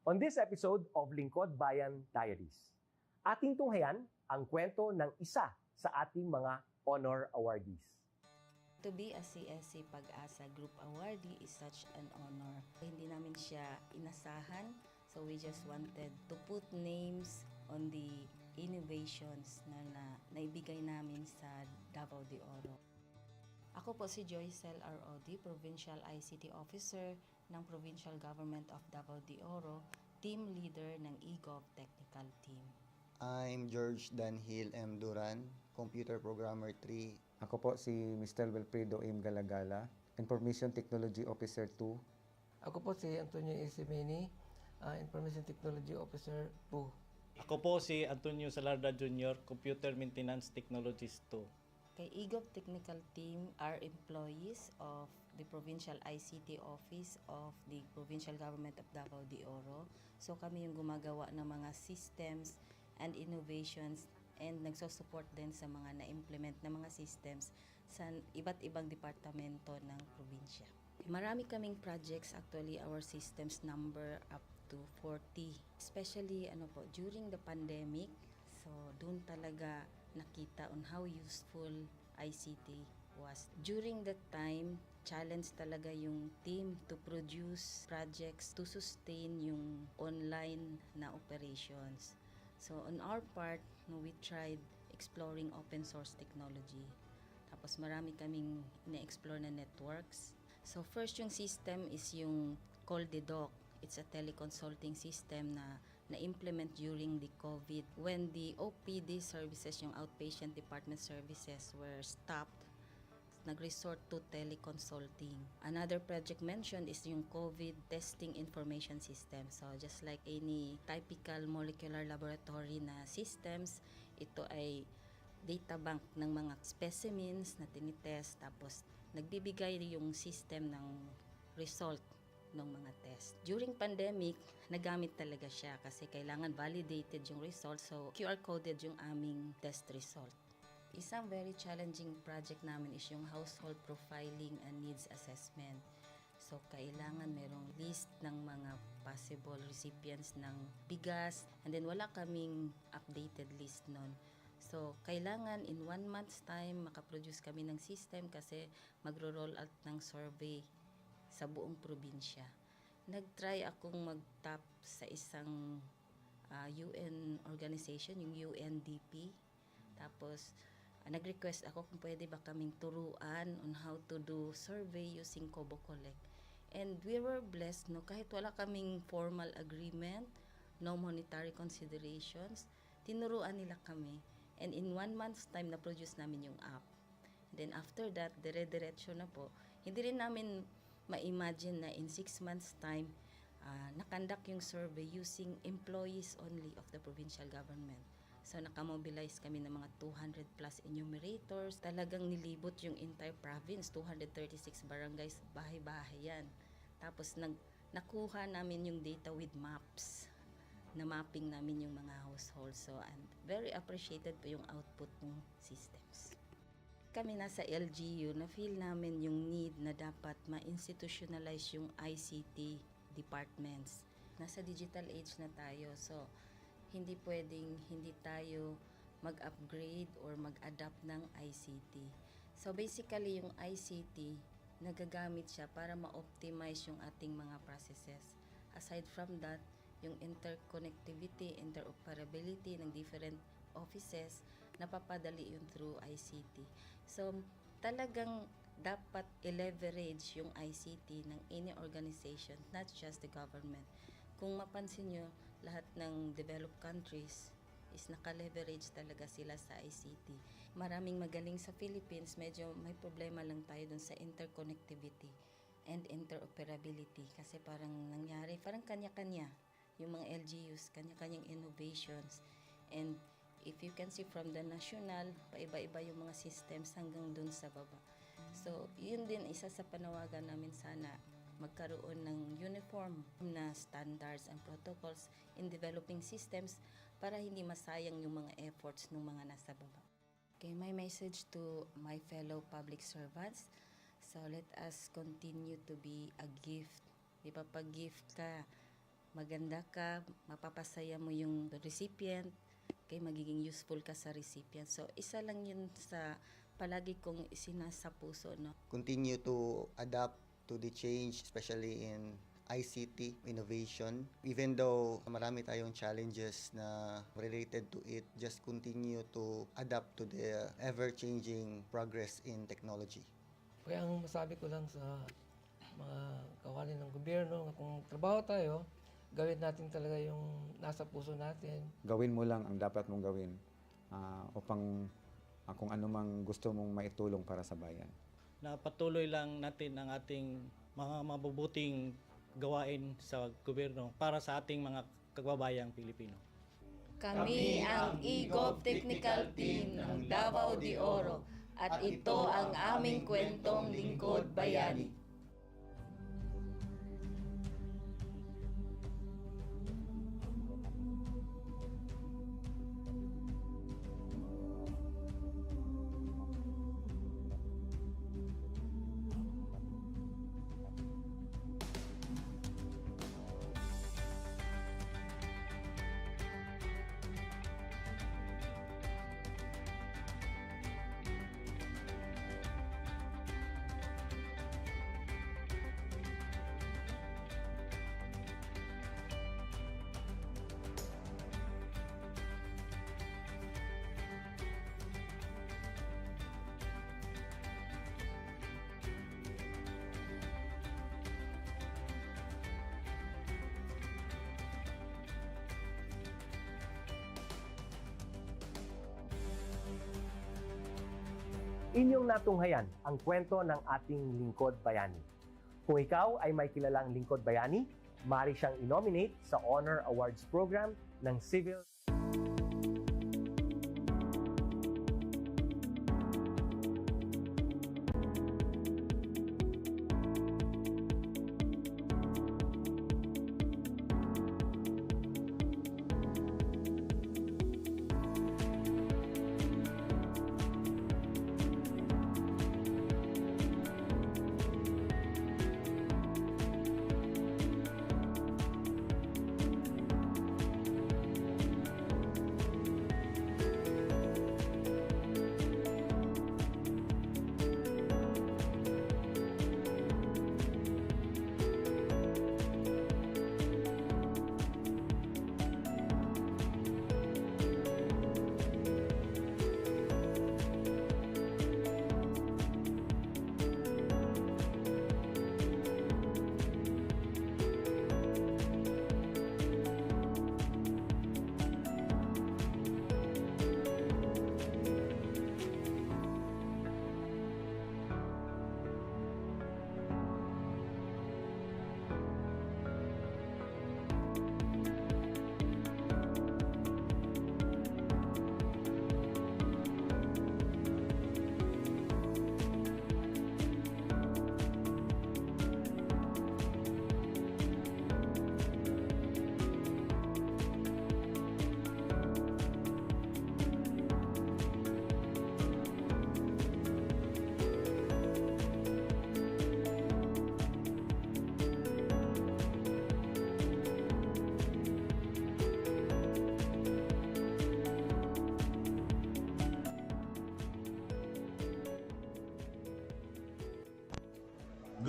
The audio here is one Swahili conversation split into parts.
On this episode of Lingkod Bayan Diaries, ating tunghayan ang kwento ng isa sa ating mga honor awardees. To be a CSC Pag-asa Group Awardee is such an honor. Hindi namin siya inasahan, so we just wanted to put names on the innovations na naibigay namin sa Davao de Oro. Ako po si Joycel R.O.D., Provincial ICT Officer ng Provincial Government of Davao de Oro, Team Leader ng eGov Technical Team. I'm George Danhil M. Duran, Computer Programmer 3. Ako po si Mr. Wilfredo M. Galagala, Information Technology Officer 2. Ako po si Antonio Isimini, Information Technology Officer 2. Ako po si Antonio Salarda Jr., Computer Maintenance Technologist 2. Kay eGov Technical Team are employees of the Provincial ICT Office of the Provincial Government of Davao de Oro. So kami yung gumagawa ng mga systems and innovations and nagsusupport din sa mga na-implement na mga systems sa iba't ibang departamento ng probinsya. Marami kaming projects, actually our systems number up to 40. Especially during the pandemic, so doon talaga nakita on how useful ICT was. During that time, challenge talaga yung team to produce projects to sustain yung online na operations. So on our part, we tried exploring open source technology. Tapos marami kaming ina-explore na networks. So first yung system is yung CallDedoc. It's a teleconsulting system na na-implement during the COVID. When the OPD services, yung outpatient department services, were stopped, nag-resort to teleconsulting. Another project mentioned is yung COVID testing information system. So just like any typical molecular laboratory na systems, ito ay data bank ng mga specimens na tinitest, tapos nagbibigay yung system ng result ng mga test. During pandemic, nagamit talaga siya kasi kailangan validated yung result, so QR coded yung aming test result. Isang very challenging project namin is yung household profiling and needs assessment. So kailangan merong list ng mga possible recipients ng bigas, and then wala kaming updated list nun. So, kailangan in 1 month's time makaproduce kami ng system kasi magro-roll out ng survey sa buong probinsya. Nag-try akong mag-tap sa isang UN organization, yung UNDP. Tapos, nag-request ako kung pwede ba kaming turuan on how to do survey using Kobo Collect. And we were blessed, kahit wala kaming formal agreement, no monetary considerations, tinuruan nila kami. And in 1 month's time, na-produce namin yung app. And then after that, dire-diretso na po. Hindi rin namin ma-imagine na in 6 months' time, nakandak yung survey using employees only of the provincial government. So nakamobilize kami ng mga 200 plus enumerators. Talagang nilibot yung entire province, 236 barangays, bahay-bahay yan. Tapos nakuha namin yung data with maps. Na mapping namin yung mga households. So, and very appreciated po yung output ng systems. Kami nasa LGU, na-feel namin yung need na dapat ma-institutionalize yung ICT departments. Nasa digital age na tayo, so hindi pwedeng hindi tayo mag-upgrade or mag-adapt ng ICT. So basically, yung ICT, nagagamit siya para ma-optimize yung ating mga processes. Aside from that, yung interconnectivity, interoperability ng different offices, napapadali yun through ICT. So, talagang dapat i-leverage yung ICT ng any organization, not just the government. Kung mapansin nyo, lahat ng developed countries is naka-leverage talaga sila sa ICT. Maraming magaling sa Philippines, medyo may problema lang tayo dun sa interconnectivity and interoperability kasi parang nangyari, parang kanya-kanya yung mga LGUs, kanya-kanyang innovations. And if you can see from the national, paiba-iba yung mga systems hanggang dun sa baba. So, yun din isa sa panawagan namin, sana magkaroon ng uniform na standards and protocols in developing systems para hindi masayang yung mga efforts ng mga nasa baba. Okay, my message to my fellow public servants, so let us continue to be a gift. Di ba, pag gift ka, maganda ka, mapapasaya mo yung recipient, kay magiging useful ka sa recipient. So, isa lang yun sa palagi kong isinasa puso, no? Continue to adapt to the change, especially in ICT innovation. Even though marami tayong challenges na related to it, just continue to adapt to the ever-changing progress in technology. Kaya ang masabi ko lang sa mga kawani ng gobyerno, kung trabaho tayo, gawin natin talaga yung nasa puso natin. Gawin mo lang ang dapat mong gawin upang kung ano mang gusto mong maitulong para sa bayan. Na patuloy lang natin ang ating mga mabubuting gawain sa gobyerno para sa ating mga kababayang Pilipino. Kami ang EGOV Technical Team ng Davao de Oro at ito ang aming kwentong lingkod bayani. Inyong natunghayan ang kwento ng ating lingkod bayani. Kung ikaw ay may kilalang lingkod bayani, maaari siyang i-nominate sa Honor Awards Program ng Civil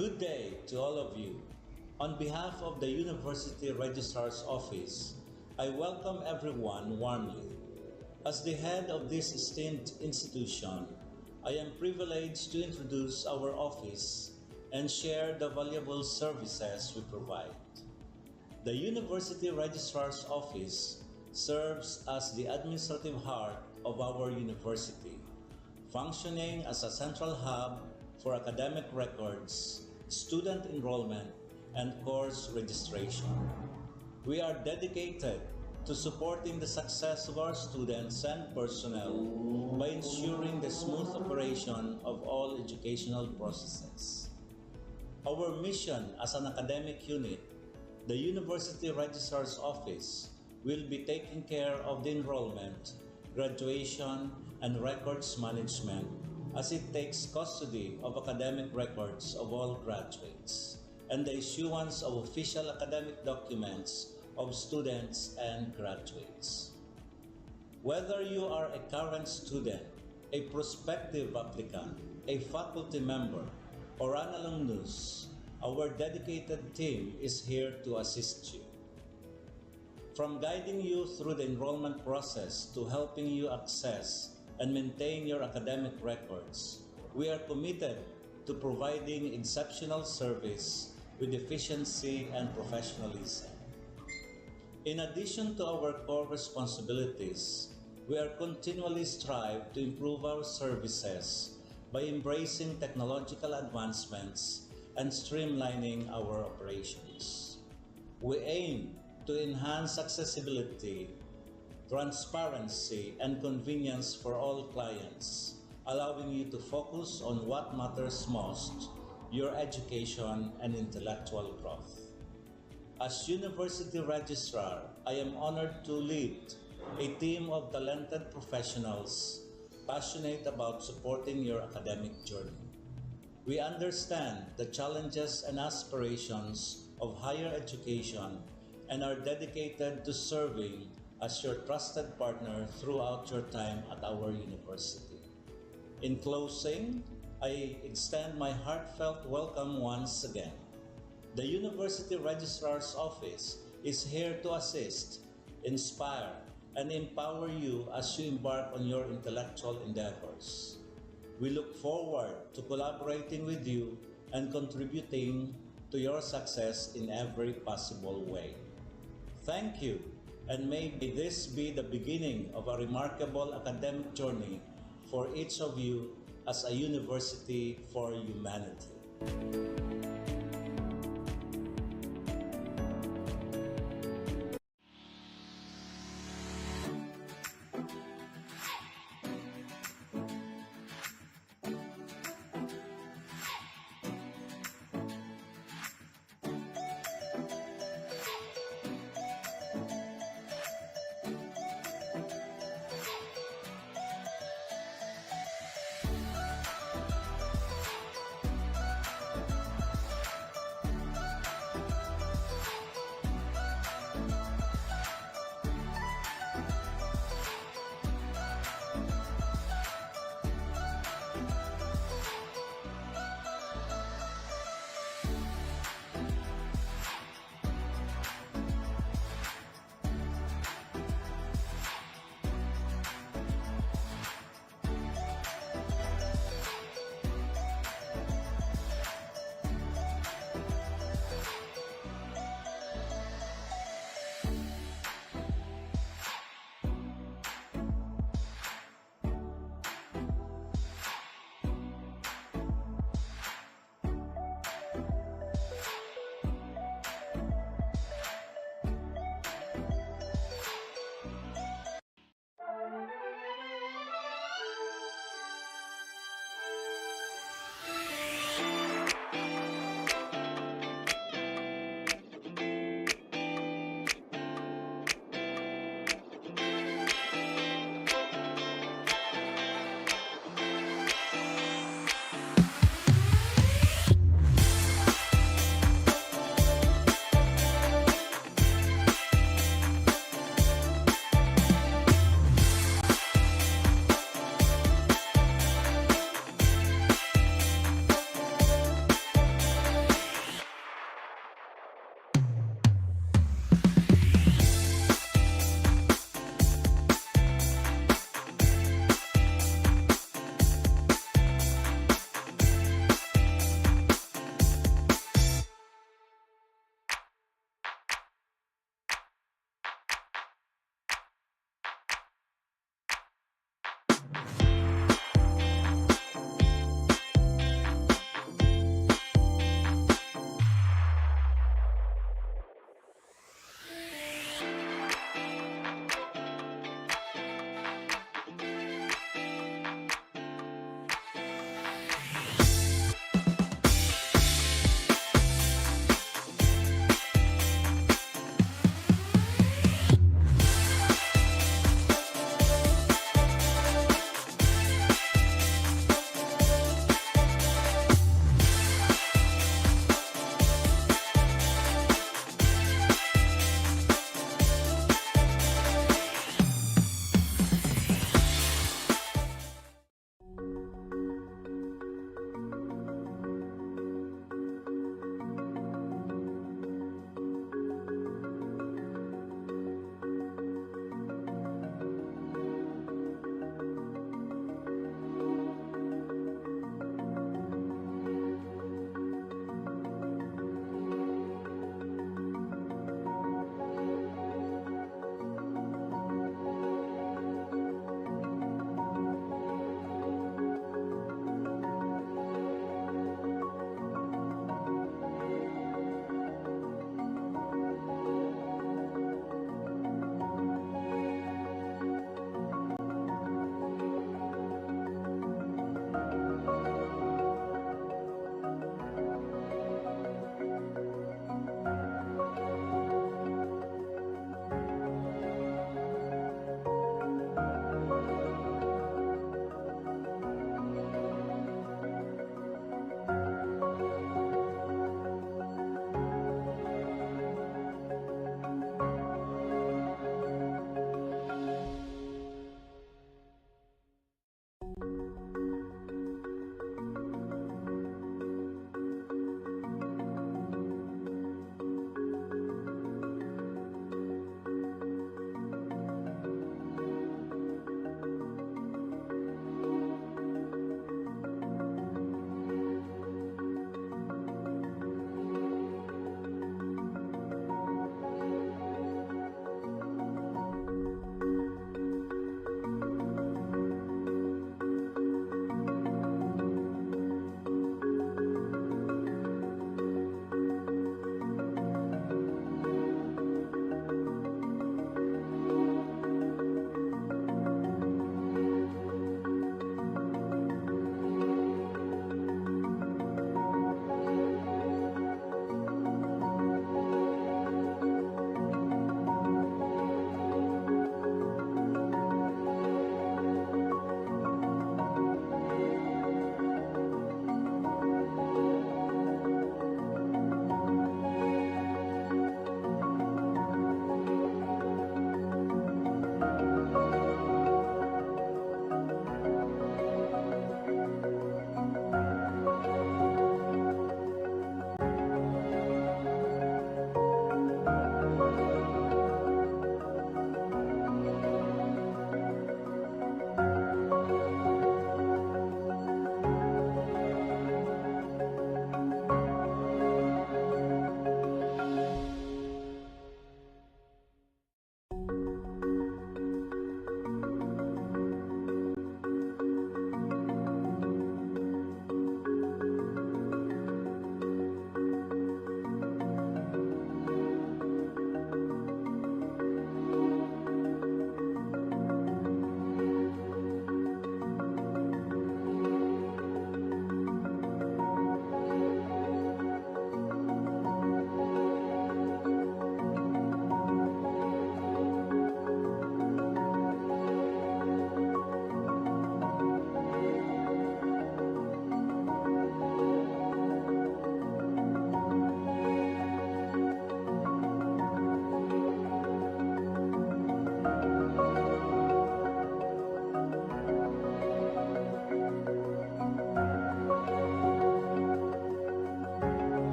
Good day to all of you. On behalf of the University Registrar's Office, I welcome everyone warmly. As the head of this esteemed institution, I am privileged to introduce our office and share the valuable services we provide. The University Registrar's Office serves as the administrative heart of our university, functioning as a central hub for academic records, student enrollment, and course registration. We are dedicated to supporting the success of our students and personnel by ensuring the smooth operation of all educational processes. Our mission as an academic unit, the University Registrar's Office, will be taking care of the enrollment, graduation, and records management as it takes custody of academic records of all graduates and the issuance of official academic documents of students and graduates. Whether you are a current student, a prospective applicant, a faculty member, or an alumnus, our dedicated team is here to assist you. From guiding you through the enrollment process to helping you access and maintain your academic records, we are committed to providing exceptional service with efficiency and professionalism. In addition to our core responsibilities, we are continually strive to improve our services by embracing technological advancements and streamlining our operations. We aim to enhance accessibility, transparency, and convenience for all clients, allowing you to focus on what matters most, your education and intellectual growth. As University Registrar, I am honored to lead a team of talented professionals passionate about supporting your academic journey. We understand the challenges and aspirations of higher education and are dedicated to serving as your trusted partner throughout your time at our university. In closing, I extend my heartfelt welcome once again. The University Registrar's Office is here to assist, inspire, and empower you as you embark on your intellectual endeavors. We look forward to collaborating with you and contributing to your success in every possible way. Thank you, and may this be the beginning of a remarkable academic journey for each of you as a university for humanity.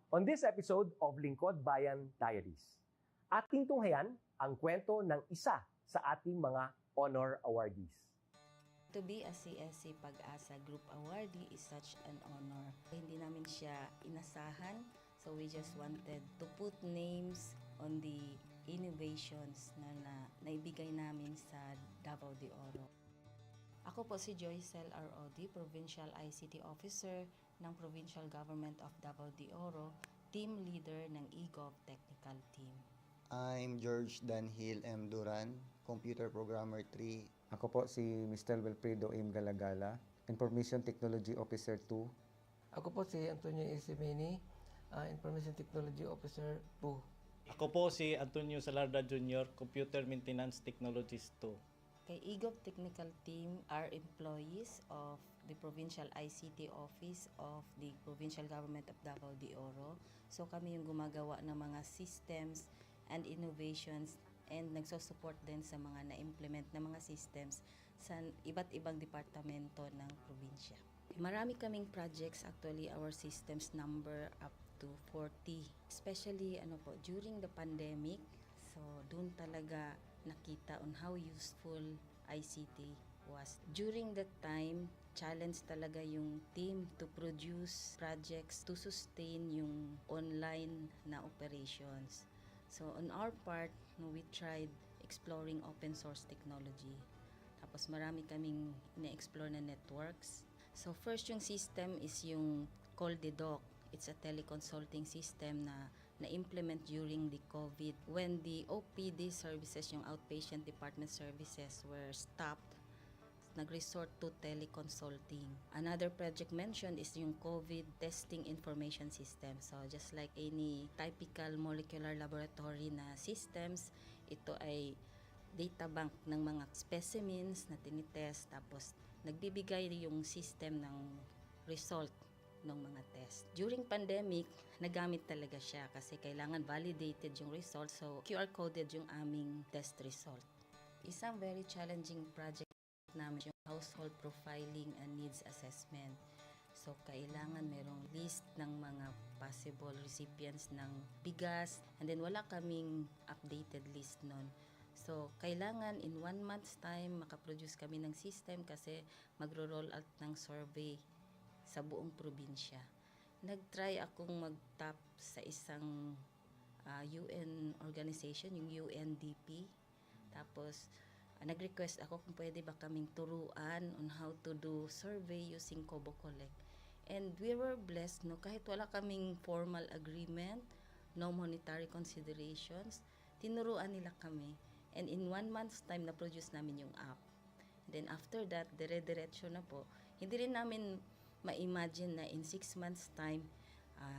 On this episode of Lingkod Bayan Diaries, ating tunghayan ang kwento ng isa sa ating mga honor awardees. To be a CSC Pag-asa Group Awardee is such an honor. Hindi namin siya inasahan, so we just wanted to put names on the innovations na naibigay namin sa Davao de Oro. Ako po si Joycel R.O.D., Provincial ICT Officer ng Provincial Government of Davao de Oro, Team Leader ng eGov Technical Team. I'm George Danhil M. Duran, Computer Programmer 3. Ako po si Mr. Wilfredo M. Galagala, Information Technology Officer 2. Ako po si Antonio Isimeni, Information Technology Officer 2. Ako po si Antonio Salarda Jr., Computer Maintenance Technologist 2. Kay eGov Technical Team are employees of the Provincial ICT Office of the Provincial Government of Davao de Oro. So kami yung gumagawa ng mga systems and innovations and nagsusupport din sa mga na-implement na mga systems sa iba't ibang departamento ng probinsya. Marami kaming projects, actually our systems number up to 40. Especially during the pandemic, so doon talaga nakita on how useful ICT was. During that time, challenge talaga yung team to produce projects to sustain yung online na operations. So on our part, we tried exploring open source technology. Tapos marami kaming ina-explore na networks. So first yung system is yung CallDedoc. It's a teleconsulting system na na-implement during the COVID. When the OPD services, yung outpatient department services were stopped, nag-resort to teleconsulting. Another project mentioned is yung COVID testing information system. So just like any typical molecular laboratory na systems, ito ay data bank ng mga specimens na tinitest, tapos nagbibigay yung system ng result ng mga test. During pandemic, nagamit talaga siya kasi kailangan validated yung result, so QR coded yung aming test result. Isang very challenging project namin yung household profiling and needs assessment. So, kailangan merong list ng mga possible recipients ng bigas, and then wala kaming updated list nun. So, kailangan in 1 month's time makaproduce kami ng system kasi magro-roll out ng survey sa buong probinsya. Nag-try akong mag-tap sa isang UN organization, yung UNDP. Tapos, nag-request ako kung pwede ba kaming turuan on how to do survey using Kobo Collect. And we were blessed, kahit wala kaming formal agreement, no monetary considerations, tinuruan nila kami. And in 1 month's time, na-produce namin yung app. And then after that, dire-diretso na po. Hindi rin namin ma-imagine na in 6 months' time,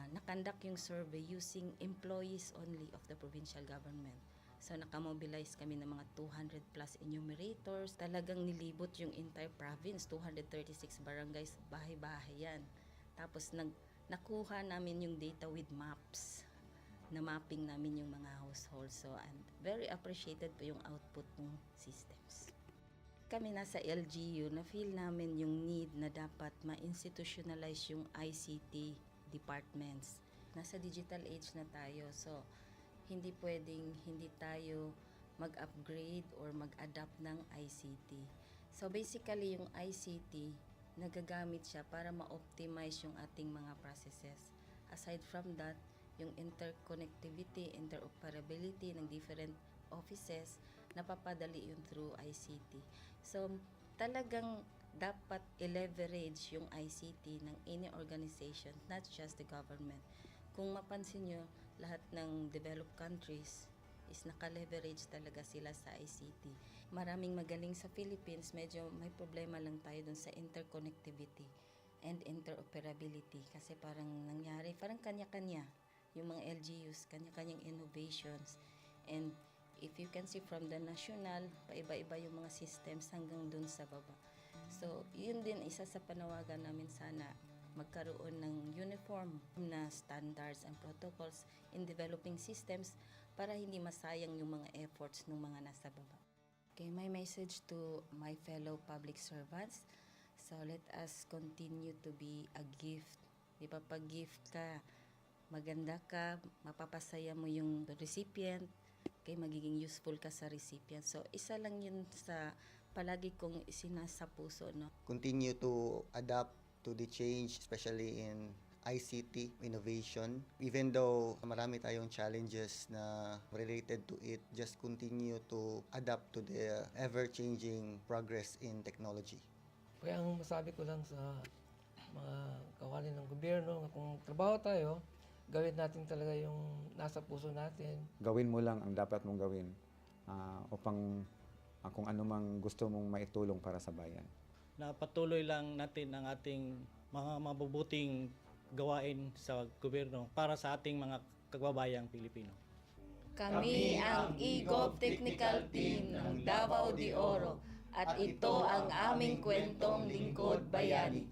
nakandak yung survey using employees only of the provincial government. So, nakamobilize kami ng mga 200 plus enumerators. Talagang nilibot yung entire province, 236 barangays, bahay-bahay yan. Tapos, nakuha namin yung data with maps. Na mapping namin yung mga households. So, and very appreciated po yung output ng systems. Kami nasa LGU, na-feel namin yung need na dapat ma-institutionalize yung ICT departments. Nasa digital age na tayo, so hindi pwedeng hindi tayo mag-upgrade or mag-adapt ng ICT. So basically, yung ICT, nagagamit siya para ma-optimize yung ating mga processes. Aside from that, yung interconnectivity, interoperability ng different offices, napapadali yun through ICT. So talagang dapat i-leverage yung ICT ng any organization, not just the government. Kung mapansin nyo, lahat ng developed countries is naka-leverage talaga sila sa ICT. Maraming magaling sa Philippines, medyo may problema lang tayo dun sa interconnectivity and interoperability kasi parang nangyari, parang kanya-kanya yung mga LGUs, kanya-kanyang innovations. And if you can see from the national, paiba-iba yung mga systems hanggang dun sa baba. So, yun din isa sa panawagan namin, sana magkaroon ng uniform na standards and protocols in developing systems para hindi masayang yung mga efforts ng mga nasa baba. Okay, my message to my fellow public servants, so let us continue to be a gift. Di ba, pag gift ka, maganda ka, mapapasaya mo yung recipient, kay magiging useful ka sa recipient. So, isa lang yun sa palagi kong isinasa puso, no? Continue to adapt to the change, especially in ICT innovation. Even though marami tayong challenges na related to it, just continue to adapt to the ever-changing progress in technology. Kaya ang masabi ko lang sa mga kawani ng gobyerno, kung trabaho tayo, gawin natin talaga yung nasa puso natin. Gawin mo lang ang dapat mong gawin upang kung ano mang gusto mong maitulong para sa bayan. Na patuloy lang natin ang ating mga mabubuting gawain sa gobyerno para sa ating mga kababayang Pilipino. Kami ang EGOV Technical Team ng Davao de Oro at ito ang aming kwentong Lingkod Bayani.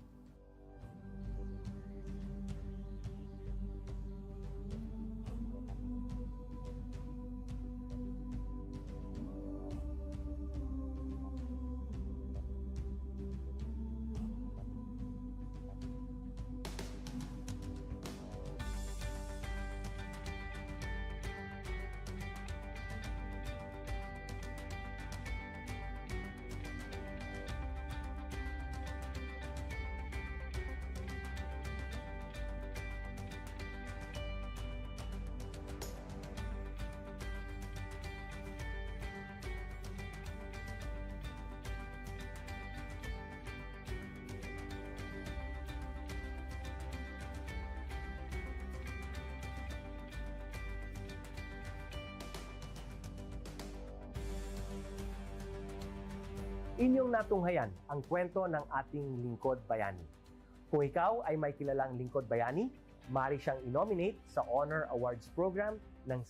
Inyong natunghayan ang kwento ng ating lingkod bayani. Kung ikaw ay may kilalang lingkod bayani, maaari siyang i-nominate sa Honor Awards Program ng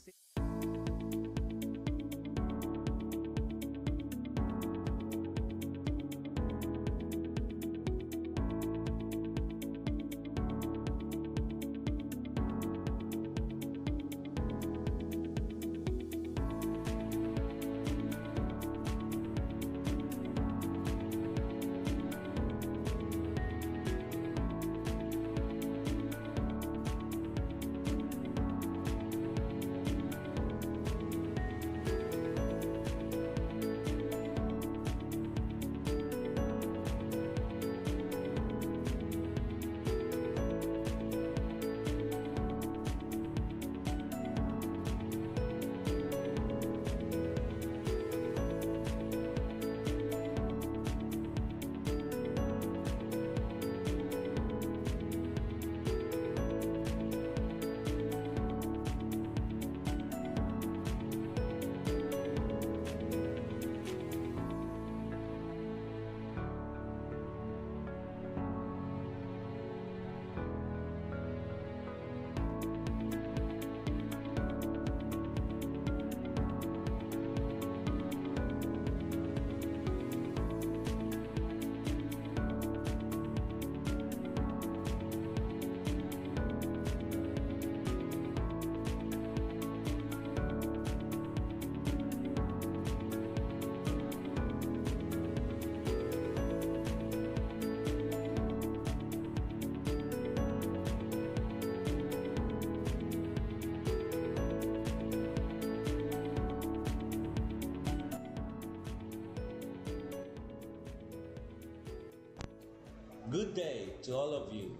Good day to all of you.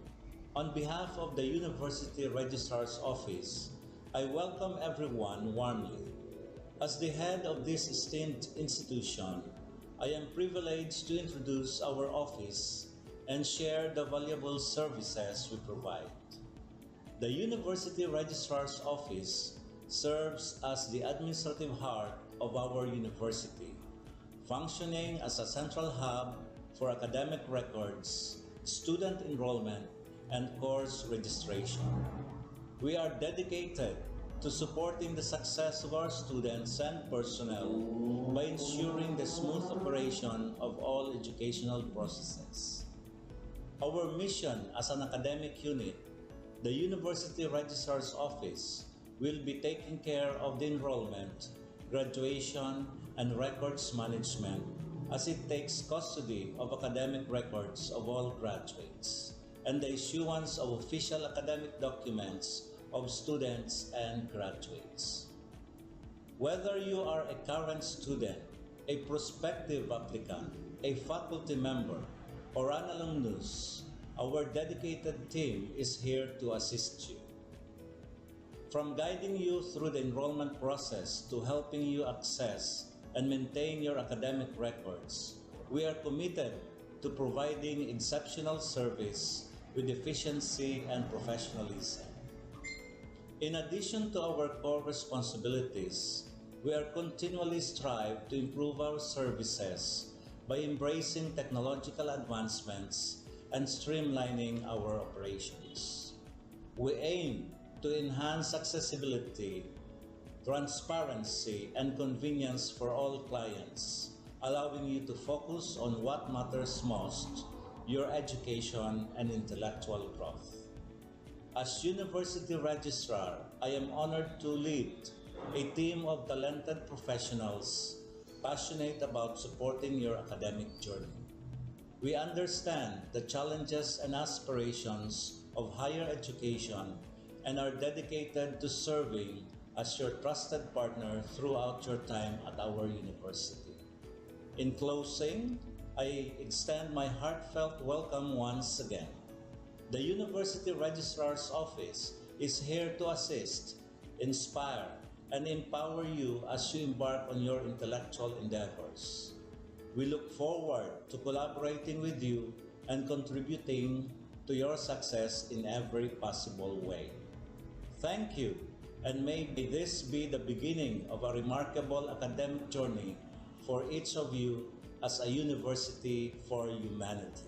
On behalf of the University Registrar's Office, I welcome everyone warmly. As the head of this esteemed institution, I am privileged to introduce our office and share the valuable services we provide. The University Registrar's Office serves as the administrative heart of our university, functioning as a central hub for academic records, student enrollment, and course registration. We are dedicated to supporting the success of our students and personnel by ensuring the smooth operation of all educational processes. Our mission as an academic unit, the University Registrar's Office, will be taking care of the enrollment, graduation, and records management as it takes custody of academic records of all graduates and the issuance of official academic documents of students and graduates. Whether you are a current student, a prospective applicant, a faculty member, or an alumnus, our dedicated team is here to assist you. From guiding you through the enrollment process to helping you access and maintain your academic records, we are committed to providing exceptional service with efficiency and professionalism. In addition to our core responsibilities, we are continually strive to improve our services by embracing technological advancements and streamlining our operations. We aim to enhance accessibility, transparency, and convenience for all clients, allowing you to focus on what matters most, your education and intellectual growth. As University Registrar, I am honored to lead a team of talented professionals passionate about supporting your academic journey. We understand the challenges and aspirations of higher education and are dedicated to serving as your trusted partner throughout your time at our university. In closing, I extend my heartfelt welcome once again. The University Registrar's Office is here to assist, inspire, and empower you as you embark on your intellectual endeavors. We look forward to collaborating with you and contributing to your success in every possible way. Thank you, and may this be the beginning of a remarkable academic journey for each of you as a university for humanity.